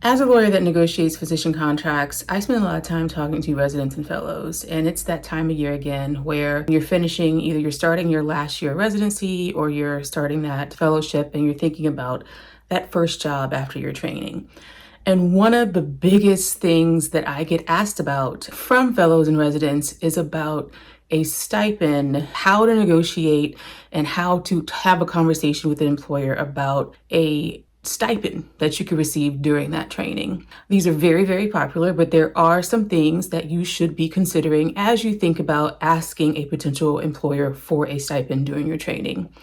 As a lawyer that negotiates physician contracts, I spend a lot of time talking to residents and fellows, and it's that time of year again where you're finishing, either you're starting your last year of residency or you're starting that fellowship and you're thinking about that first job after your training. And one of the biggest things that I get asked about from fellows and residents is about a stipend, how to negotiate, and how to have a conversation with an employer about a stipend that you could receive during that training. These are very, very popular, but there are some things that you should be considering as you think about asking a potential employer for a stipend during your training.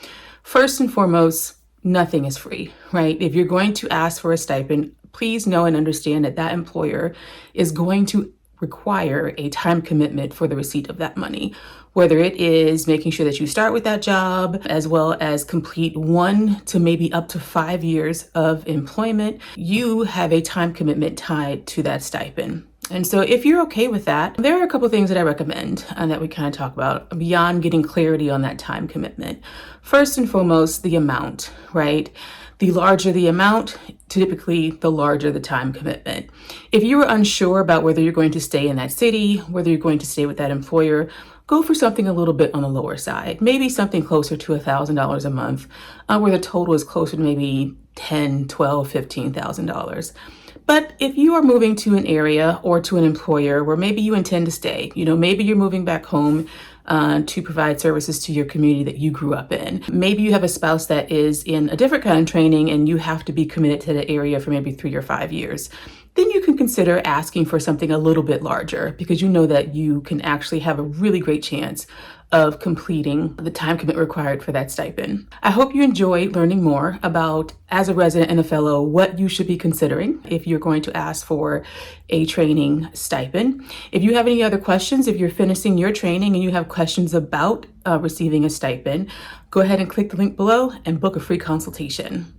First and foremost, nothing is free, right? If you're going to ask for a stipend, please know and understand that that employer is going to require a time commitment for the receipt of that money, whether it is making sure that you start with that job, as well as complete 1 to maybe up to 5 years of employment. You have a time commitment tied to that stipend. And so if you're okay with that, there are a couple things that I recommend that we kind of talk about beyond getting clarity on that time commitment. First and foremost, the amount, right? The larger the amount, typically the larger the time commitment. If you are unsure about whether you're going to stay in that city, whether you're going to stay with that employer, go for something a little bit on the lower side, maybe something closer to $1,000 a month, where the total is closer to maybe $10,000, $12,000, $15,000. But if you are moving to an area or to an employer where maybe you intend to stay, maybe you're moving back home to provide services to your community that you grew up in. Maybe you have a spouse that is in a different kind of training and you have to be committed to the area for maybe 3 or 5 years. Then you can consider asking for something a little bit larger because you know that you can actually have a really great chance of completing the time commitment required for that stipend. I hope you enjoy learning more about, as a resident and a fellow, what you should be considering if you're going to ask for a training stipend. If you have any other questions, if you're finishing your training and you have questions about receiving a stipend, go ahead and click the link below and book a free consultation.